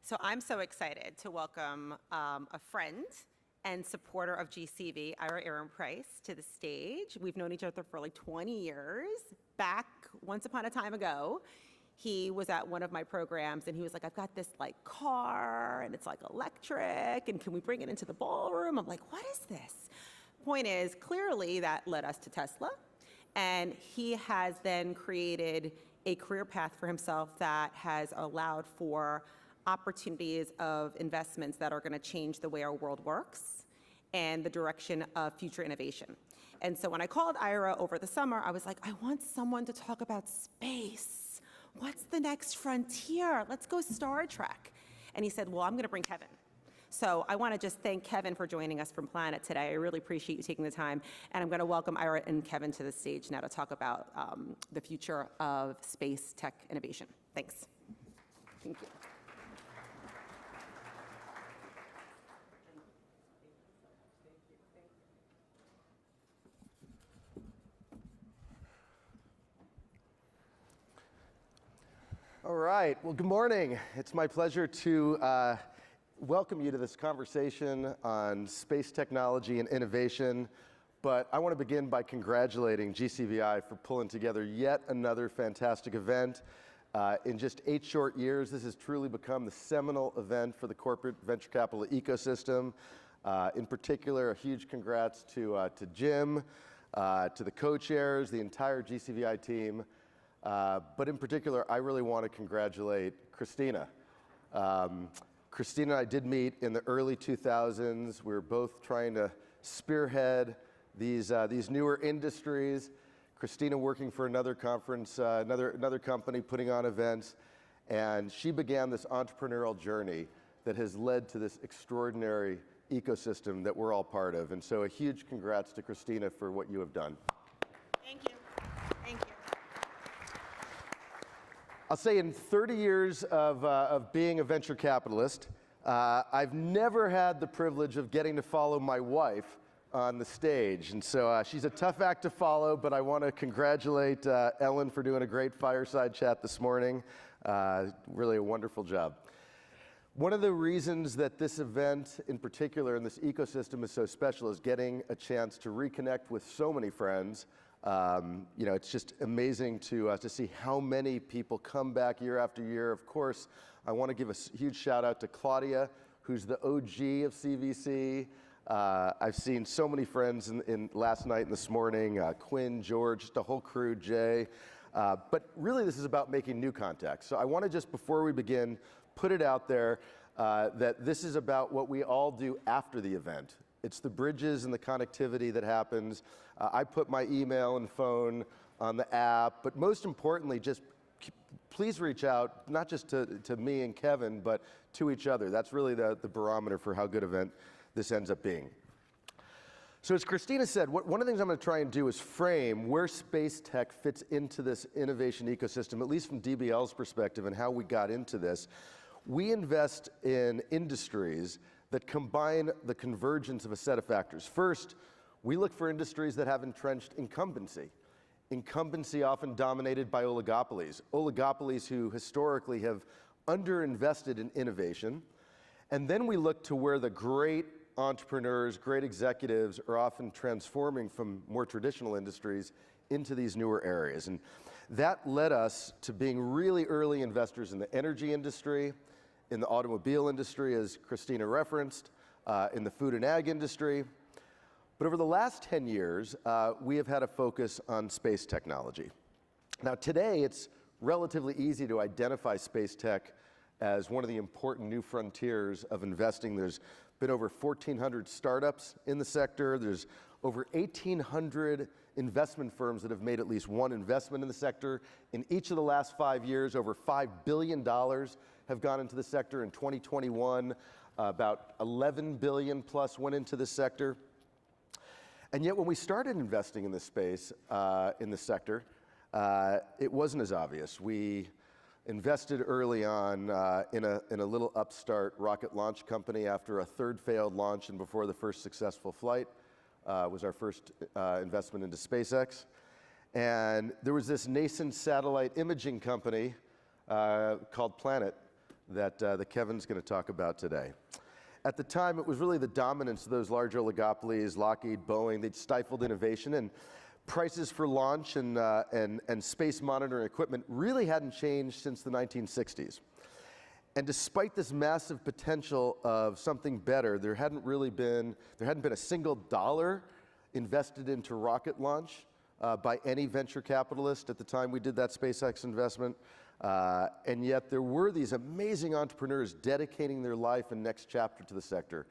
So I'm so excited to welcome a friend and supporter of GCV, Ira Ehrenpreis, to the stage. We've known each other for like 20 years. Back once upon a time ago, he was at one of my programs and he was like, I've got this like car and it's like electric and can we bring it into the ballroom? I'm like, what is this? Point is, clearly that led us to Tesla. And he has then created a career path for himself that has allowed for opportunities of investments that are going to change the way our world works and the direction of future innovation. And so when I called Ira over the summer, I was like, I want someone to talk about space. What's the next frontier? Let's go Star Trek. And he said, well, I'm going to bring Kevin. So I want to just thank Kevin for joining us from Planet today. I really appreciate you taking the time. And I'm going to welcome Ira and Kevin to the stage now to talk about the future of space tech innovation. Thanks. Thank you. All right, well, good morning. It's my pleasure to welcome you to this conversation on space technology and innovation. But I want to begin by congratulating GCVI for pulling together yet another fantastic event. In just 8 short years, this has truly become the seminal event for the corporate venture capital ecosystem. In particular, a huge congrats to Jim, to the co-chairs, the entire GCVI team. But in particular, I really want to congratulate Christina. Christina and I did meet in the early 2000s. We were both trying to spearhead these newer industries. Christina working for another conference, another company putting on events. And she began this entrepreneurial journey that has led to this extraordinary ecosystem that we're all part of. And so a huge congrats to Christina for what you have done. Thank you. Thank you. I'll say in 30 years of being a venture capitalist, I've never had the privilege of getting to follow my wife on the stage. And so she's a tough act to follow, but I want to congratulate Ellen for doing a great fireside chat this morning. Really a wonderful job. One of the reasons that this event in particular and this ecosystem is so special is getting a chance to reconnect with so many friends. It's just amazing to see how many people come back year after year. Of course, I want to give a huge shout out to Claudia, who's the OG of CVC. I've seen so many friends in last night and this morning, Quinn, George, just the whole crew, Jay. But really this is about making new contacts. So I want to just, before we begin, put it out there that this is about what we all do after the event. It's the bridges and the connectivity that happens. I put my email and phone on the app, but most importantly, just please reach out, not just to me and Kevin, but to each other. That's really the barometer for how good event this ends up being. So as Christina said, one of the things I'm going to try and do is frame where space tech fits into this innovation ecosystem, at least from DBL's perspective and how we got into this. We invest in industries that combine the convergence of a set of factors. First, we look for industries that have entrenched incumbency. Incumbency often dominated by oligopolies. Oligopolies who historically have underinvested in innovation. And then we look to where the great entrepreneurs, great executives are often transforming from more traditional industries into these newer areas. And that led us to being really early investors in the energy industry, in the automobile industry, as Christina referenced, in the food and ag industry. But over the last 10 years, we have had a focus on space technology. Now today, it's relatively easy to identify space tech as one of the important new frontiers of investing. There's been over 1,400 startups in the sector. There's over 1,800 investment firms that have made at least one investment in the sector. In each of the last 5 years, over $5 billion have gone into the sector. In 2021, about 11 billion plus went into the sector. And yet when we started investing in this space, in this sector, it wasn't as obvious. We invested early on in a little upstart rocket launch company after a third failed launch and before the first successful flight was our first investment into SpaceX. And there was this nascent satellite imaging company called Planet that Kevin's going to talk about today. At the time, it was really the dominance of those large oligopolies, Lockheed, Boeing, they'd stifled innovation, and prices for launch and space monitoring equipment really hadn't changed since the 1960s. And despite this massive potential of something better, there hadn't been a single dollar invested into rocket launch by any venture capitalist at the time we did that SpaceX investment. And yet there were these amazing entrepreneurs dedicating their life and next chapter to the sector.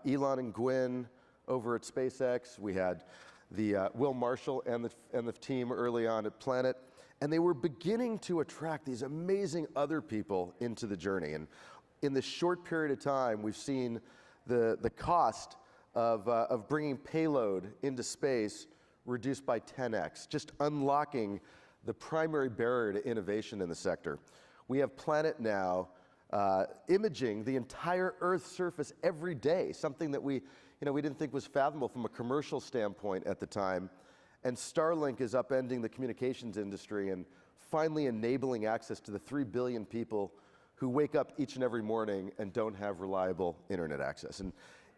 Elon and Gwynn over at SpaceX. We had the Will Marshall and the team early on at Planet. And they were beginning to attract these amazing other people into the journey. And in this short period of time, we've seen the cost of bringing payload into space reduced by 10x, just unlocking the primary barrier to innovation in the sector. We have Planet now imaging the entire Earth's surface every day, something that we didn't think was fathomable from a commercial standpoint at the time. And Starlink is upending the communications industry and finally enabling access to the 3 billion people who wake up each and every morning and don't have reliable internet access. And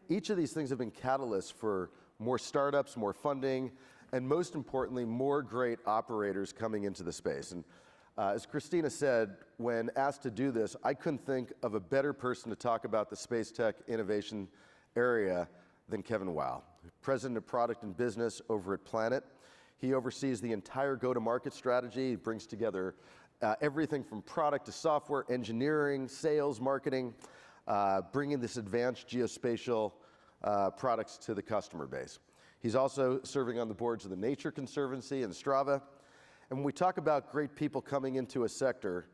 each of these things have been catalysts for more startups, more funding, and most importantly, more great operators coming into the space. And as Christina said, when asked to do this, I couldn't think of a better person to talk about the space tech innovation area than Kevin Wow, President of Product and Business over at Planet. He oversees the entire go-to-market strategy. He brings together everything from product to software, engineering, sales, marketing, bringing this advanced geospatial products to the customer base. He's also serving on the boards of the Nature Conservancy and Strava. And when we talk about great people coming into a sector,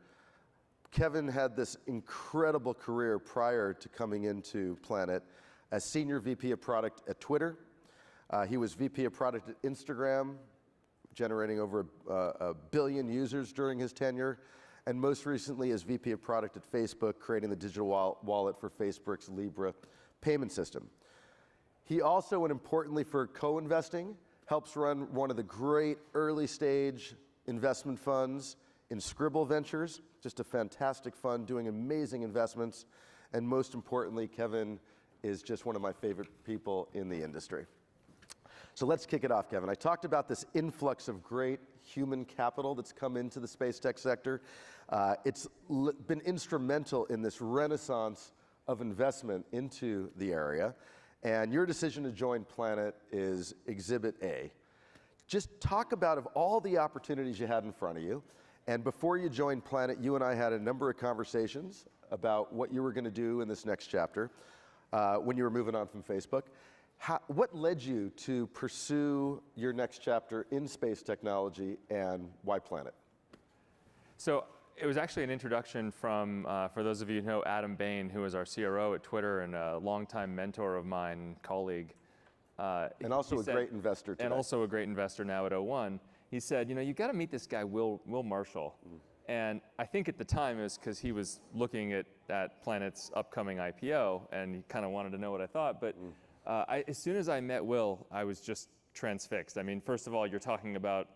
Kevin had this incredible career prior to coming into Planet as Senior VP of Product at Twitter. He was VP of Product at Instagram, generating over a billion users during his tenure. And most recently as VP of Product at Facebook, creating the digital wallet for Facebook's Libra payment system. He also, and importantly for co-investing, helps run one of the great early stage investment funds in Scribble Ventures, just a fantastic fund doing amazing investments. And most importantly, Kevin is just one of my favorite people in the industry. So let's kick it off, Kevin. I talked about this influx of great human capital that's come into the space tech sector. It's been instrumental in this renaissance of investment into the area. And your decision to join Planet is Exhibit A. Just talk about of all the opportunities you had in front of you. And before you joined Planet, you and I had a number of conversations about what you were going to do in this next chapter when you were moving on from Facebook. What led you to pursue your next chapter in space technology, and why Planet? So it was actually an introduction from, for those of you who know Adam Bain, who is our CRO at Twitter and a longtime mentor of mine, colleague. And also a great investor today. And also a great investor now at O1. He said, you got to meet this guy, Will Marshall. And I think at the time it was because he was looking at Planet's upcoming IPO, and he kind of wanted to know what I thought. But as soon as I met Will, I was just transfixed. I mean, first of all, you're talking about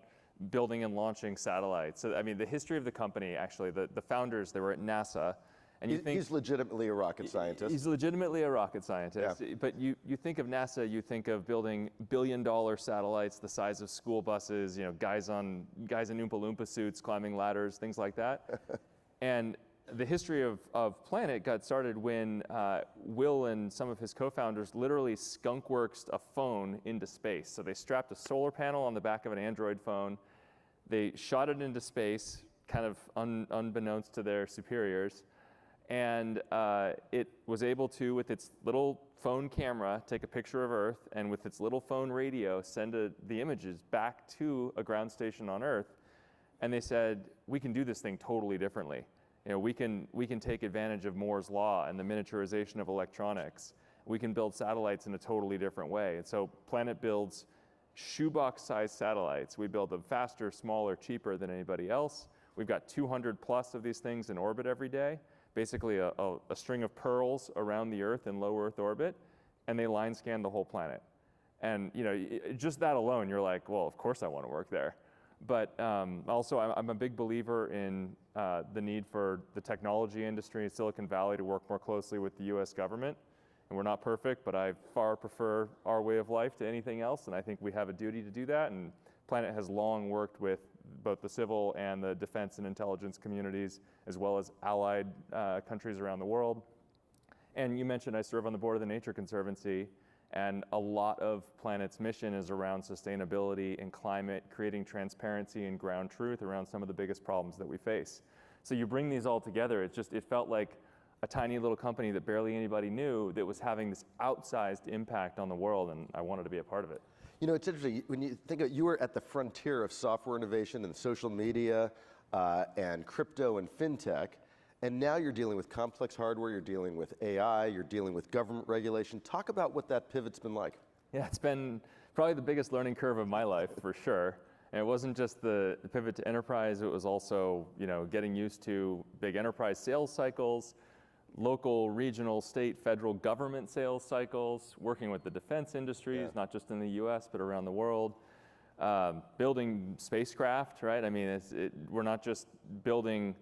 building and launching satellites. So, I mean, the history of the company, actually, the founders, they were at NASA. And he's legitimately a rocket scientist. He's legitimately a rocket scientist. Yeah. But you think of NASA, you think of building billion-dollar satellites the size of school buses, guys in Oompa Loompa suits climbing ladders, things like that. And the history of Planet got started when Will and some of his co-founders literally skunkworksed a phone into space. So they strapped a solar panel on the back of an Android phone. They shot it into space, kind of unbeknownst to their superiors. And it was able to, with its little phone camera, take a picture of Earth, and with its little phone radio, send the images back to a ground station on Earth. And they said, we can do this thing totally differently. We can take advantage of Moore's law and the miniaturization of electronics. We can build satellites in a totally different way. And so Planet builds shoebox-sized satellites. We build them faster, smaller, cheaper than anybody else. We've got 200 plus of these things in orbit every day. Basically a string of pearls around the Earth in low Earth orbit, and they line scan the whole planet. And just that alone, you're like, well, of course I want to work there. But also, I'm a big believer in the need for the technology industry in Silicon Valley to work more closely with the US government. And we're not perfect, but I far prefer our way of life to anything else, and I think we have a duty to do that. And Planet has long worked with both the civil and the defense and intelligence communities, as well as allied countries around the world. And you mentioned I serve on the board of the Nature Conservancy, and a lot of Planet's mission is around sustainability and climate, creating transparency and ground truth around some of the biggest problems that we face. So you bring these all together, it felt like a tiny little company that barely anybody knew that was having this outsized impact on the world, and I wanted to be a part of it. You know, it's interesting, when you think of, you were at the frontier of software innovation and social media and crypto and fintech, and now you're dealing with complex hardware, you're dealing with AI, you're dealing with government regulation. Talk about what that pivot's been like. Yeah, it's been probably the biggest learning curve of my life, for sure. And it wasn't just the pivot to enterprise, it was also, you know, getting used to big enterprise sales cycles, local, regional, state, federal government sales cycles, working with the defense industries, not just in the US, but around the world. Building spacecraft, right? I mean, we're not just building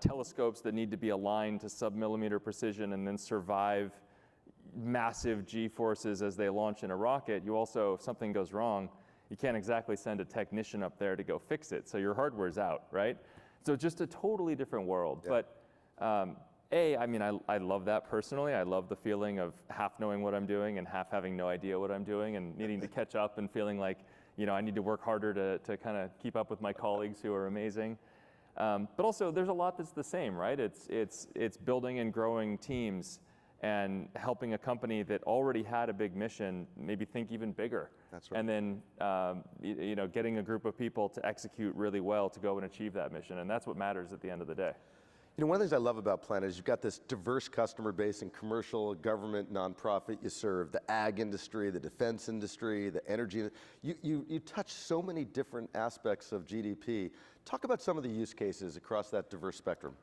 telescopes that need to be aligned to sub-millimeter precision and then survive massive G-forces as they launch in a rocket. You also, if something goes wrong, you can't exactly send a technician up there to go fix it. So your hardware's out, right? So just a totally different world. Yeah. But I mean, I love that personally. I love the feeling of half knowing what I'm doing and half having no idea what I'm doing and needing to catch up and feeling like, you know, I need to work harder to kind of keep up with my colleagues who are amazing. But also, there's a lot that's the same, right? It's building and growing teams and helping a company that already had a big mission maybe think even bigger. That's right. And then, you know, getting a group of people to execute really well to go and achieve that mission. And that's what matters at the end of the day. You know, one of the things I love about Planet is you've got this diverse customer base in commercial, government, nonprofit. You serve the ag industry, the defense industry, the energy. You touch so many different aspects of GDP. Talk about some of the use cases across that diverse spectrum.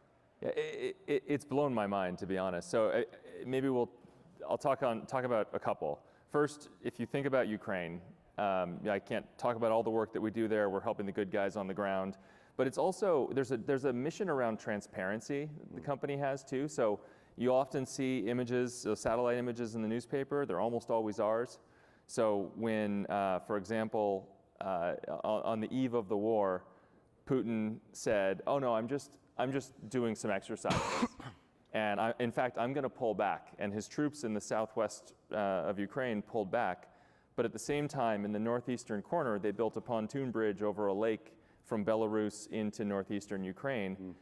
Yeah, it's blown my mind, to be honest. So maybe I'll talk about a couple. First, if you think about Ukraine, I can't talk about all the work that we do there. We're helping the good guys on the ground. But it's also, there's a mission around transparency the company has too. So you often see images, satellite images in the newspaper. They're almost always ours. So when, for example, on the eve of the war, Putin said, "Oh no, I'm just doing some exercises, and in fact, I'm going to pull back." And his troops in the southwest of Ukraine pulled back. But at the same time, in the northeastern corner, they built a pontoon bridge over a lake from Belarus into northeastern Ukraine.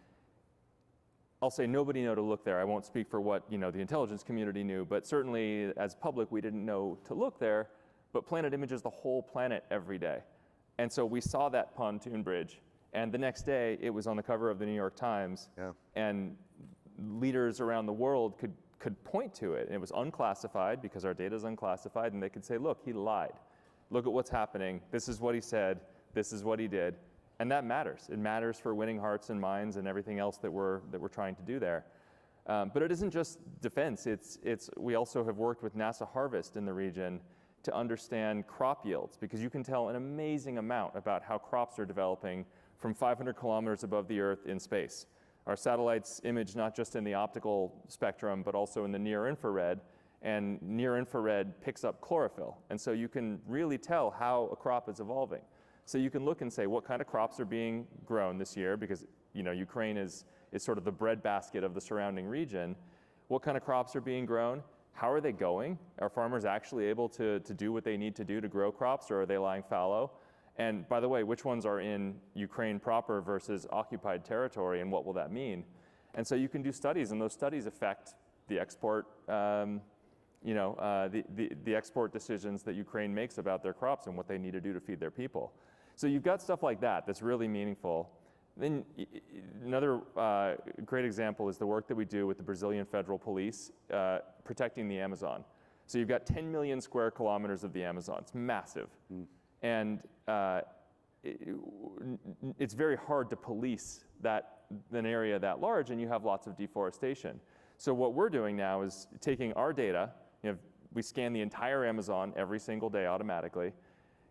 I'll say nobody knew to look there. I won't speak for what the intelligence community knew, but certainly as public, we didn't know to look there. But Planet images the whole planet every day. And so we saw that pontoon bridge, and the next day it was on the cover of the New York Times, and leaders around the world could point to it. And it was unclassified because our data is unclassified, and they could say, look, he lied. Look at what's happening. This is what he said. This is what he did. And that matters. It matters for winning hearts and minds and everything else that we're trying to do there. But it isn't just defense. We also have worked with NASA Harvest in the region to understand crop yields, because you can tell an amazing amount about how crops are developing from 500 kilometers above the Earth in space. Our satellites image not just in the optical spectrum, but also in the near infrared, and near infrared picks up chlorophyll. And so you can really tell how a crop is evolving. So you can look and say what kind of crops are being grown this year, because Ukraine is sort of the breadbasket of the surrounding region. What kind of crops are being grown? How are they going? Are farmers actually able to do what they need to do to grow crops, or are they lying fallow? And by the way, which ones are in Ukraine proper versus occupied territory, and what will that mean? And so you can do studies, and those studies affect the export, the export decisions that Ukraine makes about their crops and what they need to do to feed their people. So you've got stuff like that that's really meaningful. Then another great example is the work that we do with the Brazilian Federal Police protecting the Amazon. So you've got 10 million square kilometers of the Amazon. It's massive. And it's very hard to police an area that large, and you have lots of deforestation. So what we're doing now is taking our data. We scan the entire Amazon every single day automatically,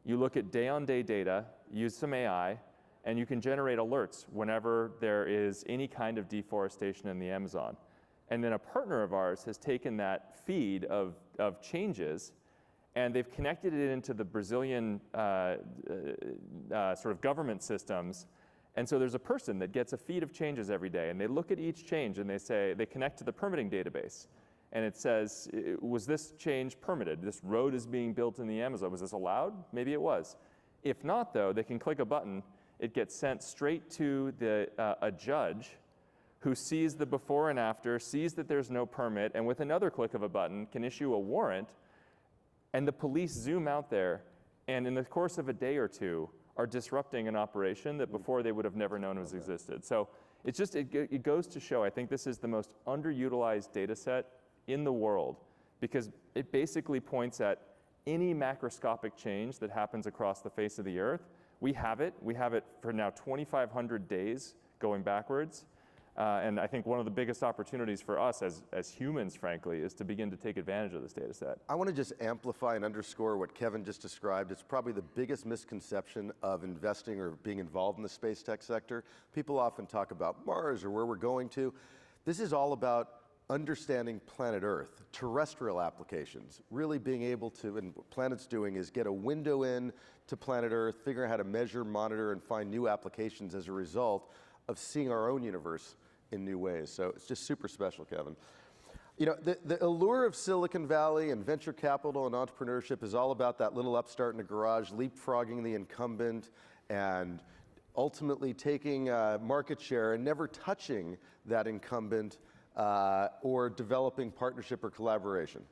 You look at day-on-day data, use some AI, and you can generate alerts whenever there is any kind of deforestation in the Amazon. And then a partner of ours has taken that feed of changes, and they've connected it into the Brazilian sort of government systems. And so there's a person that gets a feed of changes every day, and they look at each change and they connect to the permitting database. And it says, was this change permitted? This road is being built in the Amazon. Was this allowed? Maybe it was. If not, though, they can click a button. It gets sent straight to a judge who sees the before and after, sees that there's no permit, and with another click of a button can issue a warrant. And the police zoom out there, and in the course of a day or two, are disrupting an operation that before they would have never known was existed. So it goes to show, I think this is the most underutilized data set in the world, because it basically points at any macroscopic change that happens across the face of the earth. We have it for now 2,500 days going backwards. And I think one of the biggest opportunities for us as humans, frankly, is to begin to take advantage of this data set. I want to just amplify and underscore what Kevin just described. It's probably the biggest misconception of investing or being involved in the space tech sector. People often talk about Mars or where we're going to. This is all about understanding planet Earth, terrestrial applications, really being able to, and what Planet's doing is get a window in to planet Earth, figure out how to measure, monitor, and find new applications as a result of seeing our own universe in new ways. So it's just super special, Kevin. You know, the allure of Silicon Valley and venture capital and entrepreneurship is all about that little upstart in a garage, leapfrogging the incumbent and ultimately taking market share and never touching that incumbent or developing partnership or collaboration.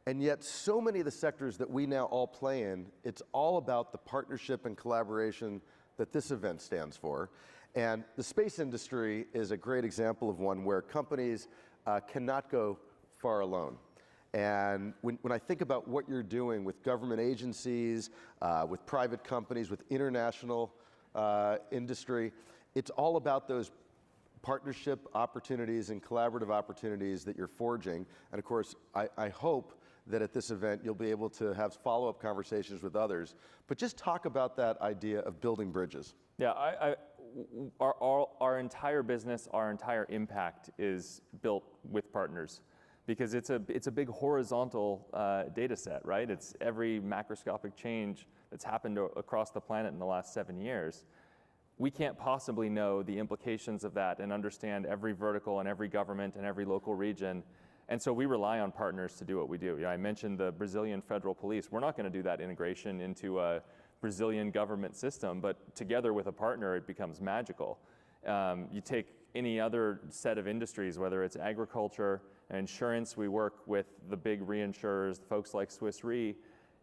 And yet so many of the sectors that we now all play in, it's all about the partnership and collaboration that this event stands for. And the space industry is a great example of one where companies cannot go far alone. And when I think about what you're doing with government agencies, with private companies, with international industry, it's all about those partnership opportunities and collaborative opportunities that you're forging. And of course, I hope that at this event you'll be able to have follow-up conversations with others. But just talk about that idea of building bridges. Yeah, our entire business, our entire impact is built with partners, because it's a big horizontal data set, right? It's every macroscopic change that's happened across the planet in the last 7 years. We can't possibly know the implications of that and understand every vertical and every government and every local region. And so we rely on partners to do what we do. You know, I mentioned the Brazilian federal police. We're not going to do that integration into a Brazilian government system, but together with a partner, it becomes magical. You take any other set of industries, whether it's agriculture and insurance, we work with the big reinsurers, folks like Swiss Re,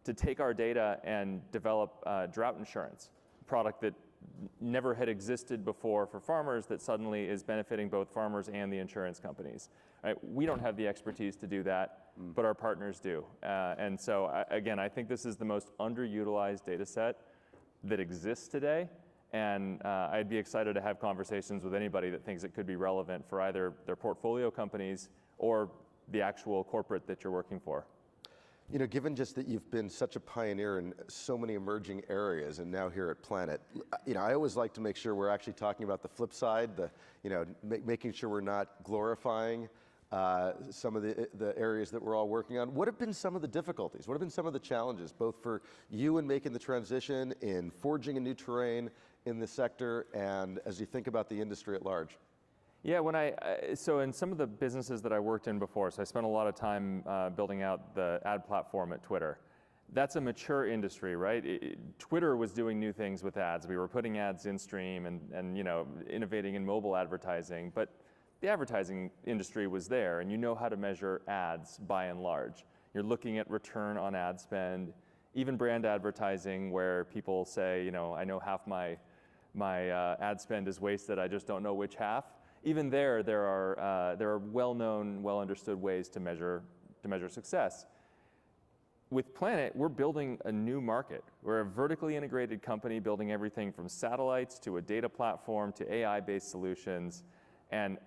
to take our data and develop drought insurance, a product that never had existed before for farmers that suddenly is benefiting both farmers and the insurance companies. Right? We don't have the expertise to do that, but our partners do. And so, again, I think this is the most underutilized data set that exists today. And I'd be excited to have conversations with anybody that thinks it could be relevant for either their portfolio companies or the actual corporate that you're working for. You know, given just that you've been such a pioneer in so many emerging areas and now here at Planet, you know, I always like to make sure we're actually talking about the flip side, making sure we're not glorifying some of the areas that we're all working on. What have been some of the difficulties? What have been some of the challenges, both for you in making the transition, in forging a new terrain in the sector, and as you think about the industry at large? Yeah, so in some of the businesses that I worked in before, so I spent a lot of time building out the ad platform at Twitter. That's a mature industry, right? Twitter was doing new things with ads. We were putting ads in stream and innovating in mobile advertising, but the advertising industry was there, and you know how to measure ads by and large. You're looking at return on ad spend, even brand advertising, where people say, I know half my ad spend is wasted, I just don't know which half. Even there are well-known, well-understood ways to measure success. With Planet, we're building a new market. We're a vertically integrated company building everything from satellites to a data platform to AI-based solutions, and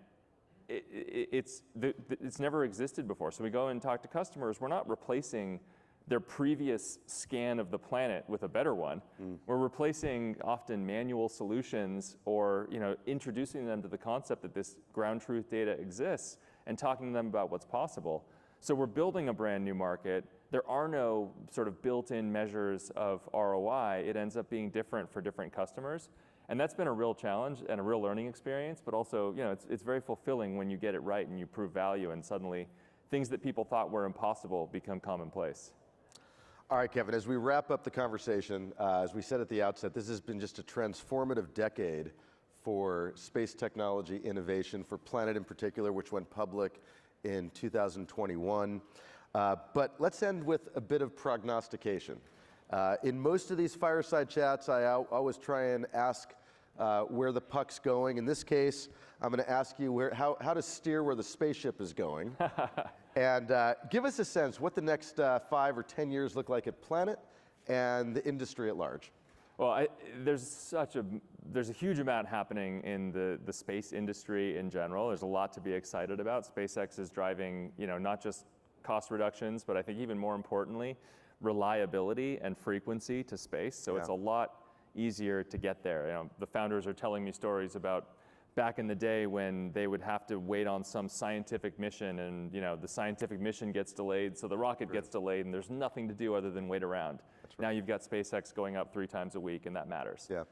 it's never existed before. So we go and talk to customers. We're not replacing their previous scan of the planet with a better one. We're replacing often manual solutions, or introducing them to the concept that this ground truth data exists and talking to them about what's possible. So we're building a brand new market. There are no sort of built-in measures of ROI. It ends up being different for different customers. And that's been a real challenge and a real learning experience, but also, it's very fulfilling when you get it right and you prove value, and suddenly things that people thought were impossible become commonplace. All right, Kevin, as we wrap up the conversation, as we said at the outset, this has been just a transformative decade for space technology innovation, for Planet in particular, which went public in 2021. But let's end with a bit of prognostication. In most of these fireside chats, I always try and ask where the puck's going. In this case, I'm going to ask you how to steer where the spaceship is going. And give us a sense what the next 5 or 10 years look like at Planet and the industry at large. Well, there's a huge amount happening in the space industry in general. There's a lot to be excited about. SpaceX is driving, not just cost reductions, but I think even more importantly, reliability and frequency to space. So it's a lot easier to get there. The founders are telling me stories about back in the day when they would have to wait on some scientific mission, and the scientific mission gets delayed, so the rocket gets delayed, and there's nothing to do other than wait around. Right. Now you've got SpaceX going up 3 times a week, and that matters. Yeah.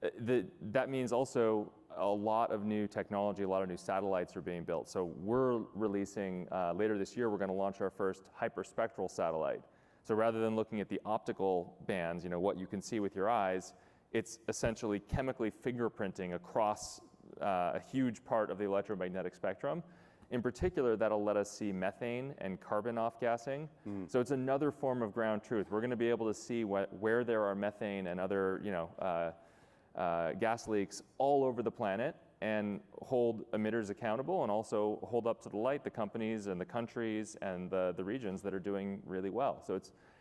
That means also a lot of new technology, a lot of new satellites are being built. So we're releasing, later this year, we're going to launch our first hyperspectral satellite. So rather than looking at the optical bands, what you can see with your eyes, it's essentially chemically fingerprinting across a huge part of the electromagnetic spectrum. In particular, that'll let us see methane and carbon off-gassing. So it's another form of ground truth. We're going to be able to see where there are methane and other gas leaks all over the planet, and hold emitters accountable, and also hold up to the light the companies and the countries and the regions that are doing really well. So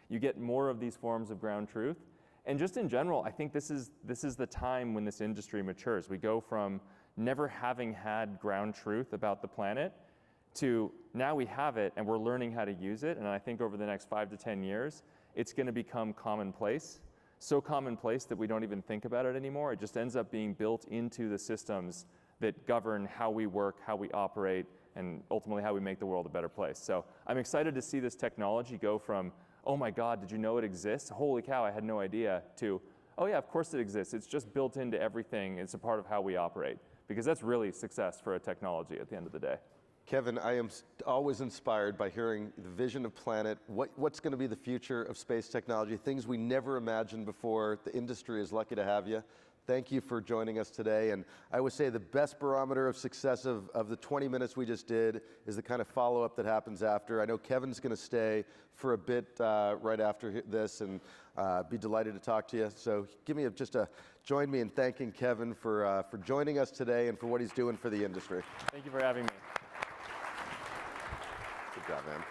you get more of these forms of ground truth. And just in general, I think this is the time when this industry matures. We go from never having had ground truth about the planet to now we have it and we're learning how to use it. And I think over the next 5 to 10 years, it's going to become commonplace. So commonplace that we don't even think about it anymore. It just ends up being built into the systems that govern how we work, how we operate, and ultimately how we make the world a better place. So I'm excited to see this technology go from, oh my God, did you know it exists? Holy cow, I had no idea, to, oh yeah, of course it exists. It's just built into everything. It's a part of how we operate. Because that's really success for a technology at the end of the day. Kevin, I am always inspired by hearing the vision of Planet, what's going to be the future of space technology, things we never imagined before. The industry is lucky to have you. Thank you for joining us today. And I would say the best barometer of success of the 20 minutes we just did is the kind of follow-up that happens after. I know Kevin's going to stay for a bit right after this, and be delighted to talk to you. So join me in thanking Kevin for joining us today and for what he's doing for the industry. Thank you for having me. Good job, man.